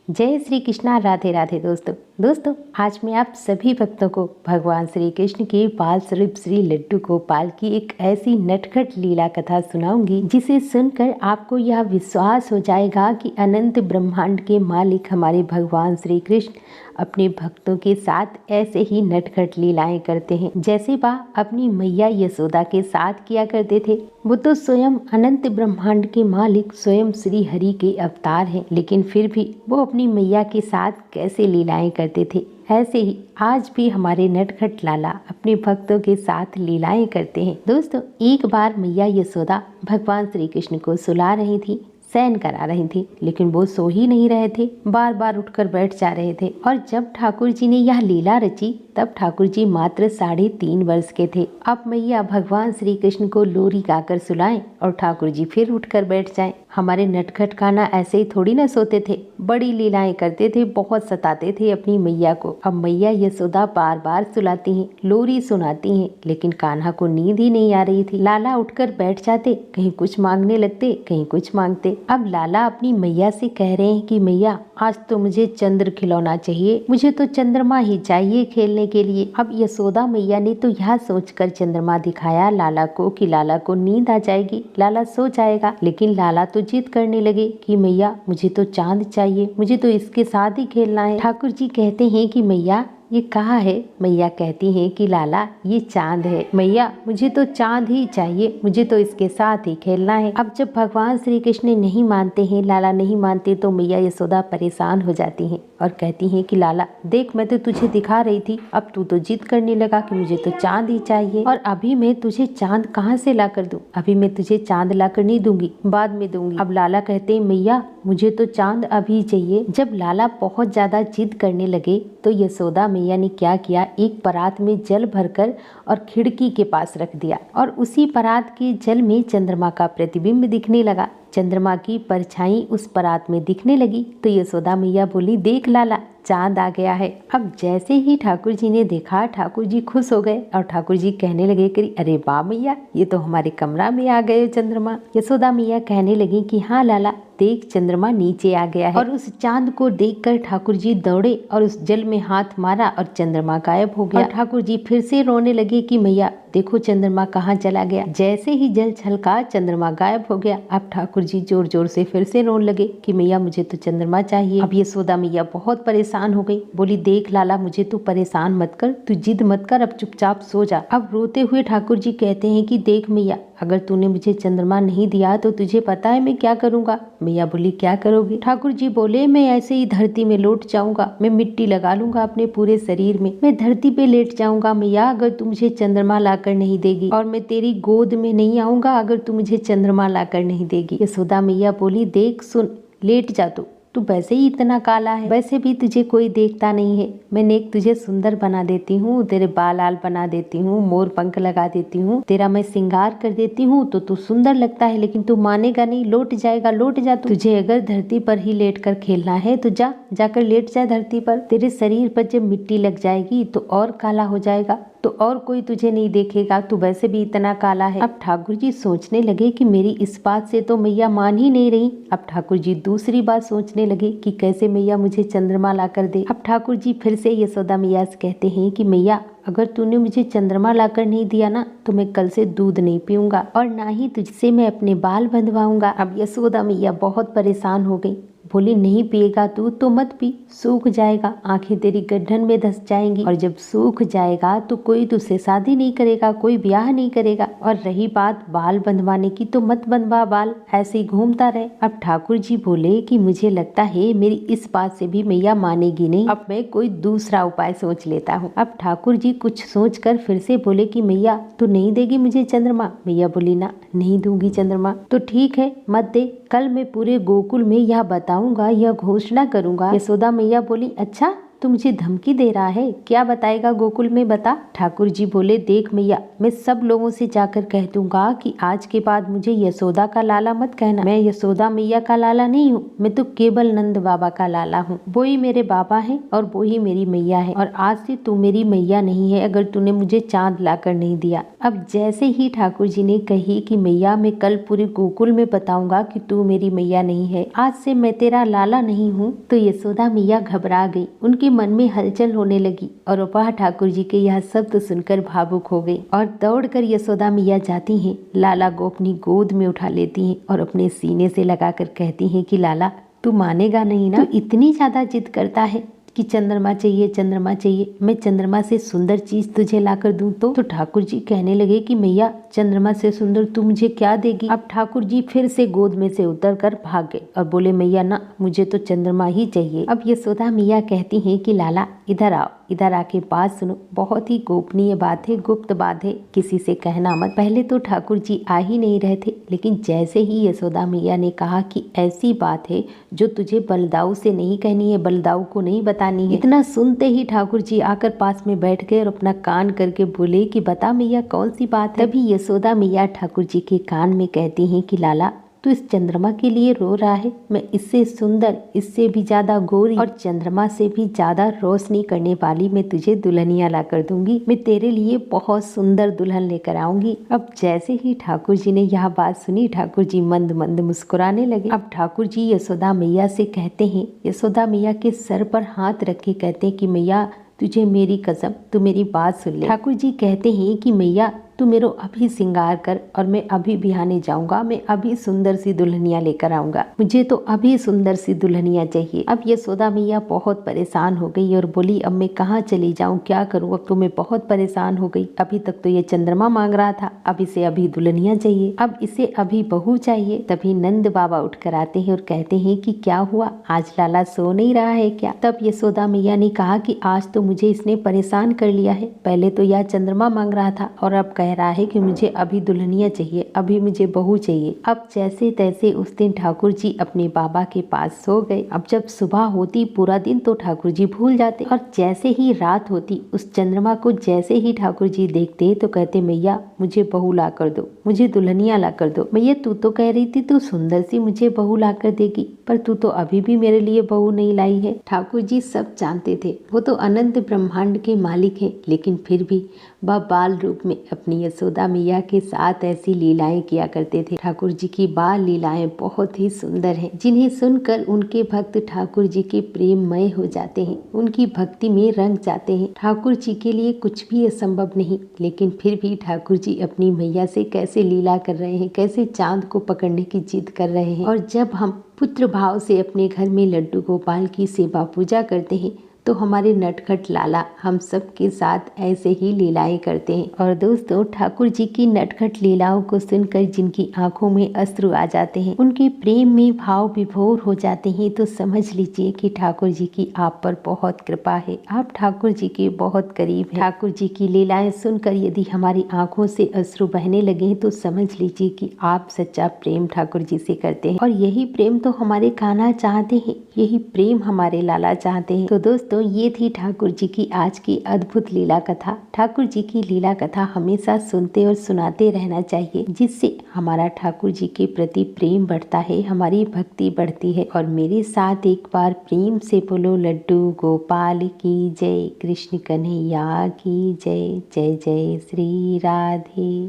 जय श्री कृष्णा। राधे राधे दोस्तों आज मैं आप सभी भक्तों को भगवान श्री कृष्ण के बाल स्वरूप श्री लड्डू गोपाल की एक ऐसी नटखट लीला कथा सुनाऊंगी जिसे सुनकर आपको यह विश्वास हो जाएगा कि अनंत ब्रह्मांड के मालिक हमारे भगवान श्री कृष्ण अपने भक्तों के साथ ऐसे ही नटखट लीलाएं करते हैं जैसे वह अपनी मैया यशोदा के साथ किया करते थे। वो तो स्वयं अनंत ब्रह्मांड के मालिक स्वयं श्री हरि के अवतार हैं, लेकिन फिर भी वो अपनी मैया के साथ कैसे लीलाएं करते थे, ऐसे ही आज भी हमारे नटखट लाला अपने भक्तों के साथ लीलाएं करते हैं। दोस्तों एक बार मैया यशोदा भगवान श्री कृष्ण को सुला रही थी, शयन करा रही थी, लेकिन वो सो ही नहीं रहे थे, बार बार उठकर बैठ जा रहे थे। और जब ठाकुर जी ने यह लीला रची तब ठाकुर जी मात्र 3.5 वर्ष के थे। अब मैया भगवान श्री कृष्ण को लोरी गाकर सुलाएं और ठाकुर जी फिर उठकर बैठ जाएं। हमारे नटखट कान्हा ऐसे ही थोड़ी ना सोते थे, बड़ी लीलाएं करते थे, बहुत सताते थे अपनी मैया को। अब मैया यशोदा बार बार सुलाती हैं, लोरी सुनाती हैं, लेकिन कान्हा को नींद ही नहीं आ रही थी। लाला उठकर बैठ जाते, कहीं कुछ मांगने लगते, कहीं कुछ मांगते। अब लाला अपनी मैया से कह रहे हैं कि मैया आज तो मुझे चंद्र खिलौना चाहिए, मुझे तो चंद्रमा ही चाहिए खेलने के लिए। अब यशोदा मैया ने तो यह सोचकर चंद्रमा दिखाया लाला को कि लाला को नींद आ जाएगी, लाला सो जाएगा, लेकिन लाला तो जिद करने लगे कि मैया मुझे तो चांद चाहिए, मुझे तो इसके साथ ही खेलना है। ठाकुर जी कहते हैं कि मैया ये कहाँ है? मैया कहती हैं कि लाला ये चांद है। मैया मुझे तो चांद ही चाहिए, मुझे तो इसके साथ ही खेलना है। अब जब भगवान श्री कृष्ण नहीं मानते हैं, लाला नहीं मानते, तो मैया यशोदा परेशान हो जाती हैं और कहती हैं कि लाला देख, मैं तो तुझे दिखा रही थी, अब तू तो जिद करने लगा कि मुझे तो चांद ही चाहिए, और अभी मैं तुझे चांद कहाँ से ला कर दूं? अभी मैं तुझे चांद ला कर नहीं दूंगी, बाद में दूंगी। अब लाला कहते हैं मैया मुझे तो चांद अभी चाहिए। जब लाला बहुत ज्यादा जिद करने लगे तो यशोदा मैया ने क्या किया, एक परात में जल भरकर और खिड़की के पास रख दिया, और उसी परात के जल में चंद्रमा का प्रतिबिंब दिखने लगा। चंद्रमा की परछाई उस परात में दिखने लगी तो यशोदा मैया बोली देख लाला चांद आ गया है। अब जैसे ही ठाकुर जी ने देखा, ठाकुर जी खुश हो गए और ठाकुर जी कहने लगे कि अरे वाह मैया, ये तो हमारे कमरा में आ गए चंद्रमा। यशोदा मैया कहने लगी कि हाँ लाला देख, चंद्रमा नीचे आ गया है। और उस चांद को देखकर ठाकुर जी दौड़े और उस जल में हाथ मारा और चंद्रमा गायब हो गया। और ठाकुर जी फिर से रोने लगे कि मैया देखो चंद्रमा कहाँ चला गया। जैसे ही जल छलका चंद्रमा गायब हो गया। अब ठाकुर जी जोर जोर से फिर से रोने लगे कि मैया मुझे तो चंद्रमा चाहिए। अब यशोदा मैया बहुत परेशान हो गई, बोली देख लाला मुझे तू परेशान मत कर, तू जिद मत कर, अब चुपचाप सो जा। अब रोते हुए ठाकुर जी कहते हैं कि देख मैया अगर तूने मुझे चंद्रमा नहीं दिया तो तुझे पता है मैं क्या करूंगा? मैया बोली क्या करोगी? ठाकुर जी बोले मैं ऐसे ही धरती में लौट जाऊंगा, मैं मिट्टी लगा लूंगा अपने पूरे शरीर में, मैं धरती पे लेट जाऊंगा मैया अगर तू मुझे चंद्रमा लाकर नहीं देगी, और मैं तेरी गोद में नहीं आऊंगा अगर तू मुझे चंद्रमा लाकर नहीं देगी। यशोदा मैया बोली देख सुन, लेट जा तू वैसे ही इतना काला है, वैसे भी तुझे कोई देखता नहीं है, मैंने एक तुझे सुंदर बना देती हूँ, तेरे बाल आल बना देती हूँ, मोर पंख लगा देती हूँ, तेरा मैं श्रृंगार कर देती हूँ तो तू सुंदर लगता है, लेकिन तू मानेगा नहीं, लौट जाएगा, लौट जा। तुझे अगर धरती पर ही लेट कर खेलना है तो जाकर लेट जा धरती पर। तेरे शरीर पर जब मिट्टी लग जाएगी तो और काला हो जाएगा, तो और कोई तुझे नहीं देखेगा, तू वैसे भी इतना काला है। अब ठाकुर जी सोचने लगे कि मेरी इस बात से तो मैया मान ही नहीं रही। अब ठाकुर जी दूसरी बात सोचने लगे कि कैसे मैया मुझे चंद्रमा ला कर दे। अब ठाकुर जी फिर से यशोदा मैया से कहते हैं कि मैया अगर तूने मुझे चंद्रमा लाकर नहीं दिया ना तो मैं कल से दूध नहीं पीऊंगा और ना ही तुझसे मैं अपने बाल बंधवाऊंगा। अब यशोदा मैया बहुत परेशान हो गई, बोली नहीं पिएगा तू तो मत पी, सूख जाएगा, आंखें तेरी गड्ढन में धंस जाएंगी, और जब सूख जाएगा तो कोई तुझसे शादी नहीं करेगा, कोई ब्याह नहीं करेगा। और रही बात बाल बंधवाने की तो मत बंधवा बाल, ऐसे ही घूमता रहे। अब ठाकुर जी बोले कि मुझे लगता है मेरी इस बात से भी मैया मानेगी नहीं, अब मैं कोई दूसरा उपाय सोच लेता हूँ। अब ठाकुर जी कुछ सोच कर फिर से बोले कि मैया तू नहीं देगी मुझे चंद्रमा? मैया बोली ना नहीं दूंगी चंद्रमा। तो ठीक है मत दे, कल मैं पूरे गोकुल में यह बताऊंगा, यह घोषणा करूंगा। यशोदा मैया बोली अच्छा तू मुझे धमकी दे रहा है? क्या बताएगा गोकुल में, बता। ठाकुर जी बोले, देख मैया, मैं सब लोगों से जाकर कह दूंगा कि आज के बाद मुझे यशोदा का लाला मत कहना। मैं यशोदा मैया का लाला नहीं हूँ, मैं तो केवल नंद बाबा का लाला हूँ। वो ही मेरे बाबा है और वो ही मेरी मैया है, और आज से तू मेरी मैया नहीं है अगर तूने मुझे चांद लाकर नहीं दिया। अब जैसे ही ठाकुर जी ने कही कि मैया, मैं कल पूरे गोकुल में बताऊंगा कि तू मेरी मैया नहीं है, आज से मैं तेरा लाला नहीं हूँ, तो यशोदा मैया घबरा गई। उनके मन में हलचल होने लगी और वह ठाकुर जी के यह शब्द सुनकर भावुक हो गई और दौड़कर यशोदा मैया जाती हैं, लाला को अपनी गोद में उठा लेती हैं और अपने सीने से लगाकर कहती हैं कि लाला, तू मानेगा नहीं ना? तू इतनी ज्यादा जिद करता है कि चंद्रमा चाहिए, चंद्रमा चाहिए, मैं चंद्रमा से सुंदर चीज तुझे लाकर दूं तो ठाकुर जी कहने लगे कि मैया, चंद्रमा से सुंदर तू मुझे क्या देगी? अब ठाकुर जी फिर से गोद में से उतरकर भाग गए और बोले, मैया ना, मुझे तो चंद्रमा ही चाहिए। अब यशोदा मैया कहती हैं कि लाला इधर आओ, इधर आके बात सुनो, बहुत ही गोपनीय बात है, गुप्त बात है, किसी से कहना मत। पहले तो ठाकुर जी आ ही नहीं रहे थे, लेकिन जैसे ही यशोदा मैया ने कहा कि ऐसी बात है जो तुझे बलदाऊ से नहीं कहनी है, बलदाऊ को नहीं बतानी है, इतना सुनते ही ठाकुर जी आकर पास में बैठ गए और अपना कान करके बोले कि बता मैया, कौन सी बात है? तभी यशोदा मैया ठाकुर जी के कान में कहती हैं कि लाला, तू इस चंद्रमा के लिए रो रहा है, मैं इससे सुंदर, इससे भी ज्यादा गोरी और चंद्रमा से भी ज्यादा रोशनी करने वाली मैं तुझे दुल्हनिया ला कर दूंगी। मैं तेरे लिए बहुत सुंदर दुल्हन लेकर आऊंगी। अब जैसे ही ठाकुर जी ने यह बात सुनी, ठाकुर जी मंद मंद मुस्कुराने लगे। अब ठाकुर जी यशोदा मैया से कहते हैं, यशोदा मैया के सर पर हाथ रख के कहते हैं कि मैया, तुझे मेरी कसम, तू मेरी बात सुन ले। ठाकुर जी कहते हैं कि मैया, तू मेरो अभी श्रृंगार कर और मैं अभी बिहाने जाऊंगा, मैं अभी सुंदर सी दुल्हनिया लेकर आऊंगा, मुझे तो अभी सुंदर सी दुल्हनिया चाहिए। अब यशोदा मैया बहुत परेशान हो गई और बोली, अब मैं कहाँ चली जाऊँ, क्या करूँ? अब तो मैं बहुत परेशान हो गई, अभी तक तो ये चंद्रमा मांग रहा था, अब इसे अभी दुल्हनिया चाहिए, अब इसे अभी बहू चाहिए। तभी नंद बाबा उठकर आते हैं और कहते हैं कि क्या हुआ, आज लाला सो नहीं रहा है क्या? तब यशोदा मैया ने कहा कि आज तो मुझे इसने परेशान कर लिया है, पहले तो यह चंद्रमा मांग रहा था और अब कह रहा है कि मुझे अभी दुल्हनिया चाहिए, अभी मुझे बहू चाहिए। अब जैसे तैसे उस दिन ठाकुर जी अपने बाबा के पास सो गए। अब जब सुबह होती पूरा दिन तो ठाकुर जी भूल जाते और जैसे ही रात होती उस चंद्रमा को जैसे ही ठाकुर जी देखते तो कहते, मैया मुझे बहू ला कर दो, मुझे दुल्हनिया ला कर दो। मैया तू तो कह रही थी तू सुंदर सी मुझे बहू ला कर देगी, पर तू तो अभी भी मेरे लिए बहू नहीं लाई है। ठाकुर जी सब जानते थे, वो तो अनंत ब्रह्मांड के मालिक है, लेकिन फिर भी वह बाल रूप में अपनी यशोदा मैया के साथ ऐसी लीलाएं किया करते थे। ठाकुर जी की बाल लीलाएं बहुत ही सुंदर हैं, जिन्हें सुनकर उनके भक्त ठाकुर जी के प्रेममय हो जाते हैं, उनकी भक्ति में रंग जाते हैं। ठाकुर जी के लिए कुछ भी असंभव नहीं, लेकिन फिर भी ठाकुर जी अपनी मैया से कैसे लीला कर रहे हैं, कैसे चांद को पकड़ने की जिद कर रहे हैं। और जब हम पुत्र भाव से अपने घर में लड्डू गोपाल की सेवा पूजा करते हैं तो हमारे नटखट लाला हम सब के साथ ऐसे ही लीलाएं करते हैं। और दोस्तों, ठाकुर जी की नटखट लीलाओं को सुनकर जिनकी आंखों में अश्रु आ जाते हैं, उनके प्रेम में भाव विभोर हो जाते हैं, तो समझ लीजिए कि ठाकुर जी की आप पर बहुत कृपा है, आप ठाकुर जी के बहुत करीब हैं। ठाकुर जी की लीलाएं सुनकर यदि हमारी आंखों से अश्रु बहने लगे तो समझ लीजिए कि आप सच्चा प्रेम ठाकुर जी से करते हैं, और यही प्रेम तो हमारे कान्हा चाहते हैं, यही प्रेम हमारे लाला चाहते हैं। तो दोस्तों, ये थी ठाकुर जी की आज की अद्भुत लीला कथा। ठाकुर जी की लीला कथा हमेशा सुनते और सुनाते रहना चाहिए, जिससे हमारा ठाकुर जी के प्रति प्रेम बढ़ता है, हमारी भक्ति बढ़ती है। और मेरे साथ एक बार प्रेम से बोलो, लड्डू गोपाल की जय, कृष्ण कन्हैया की जय, जय जय श्री राधे।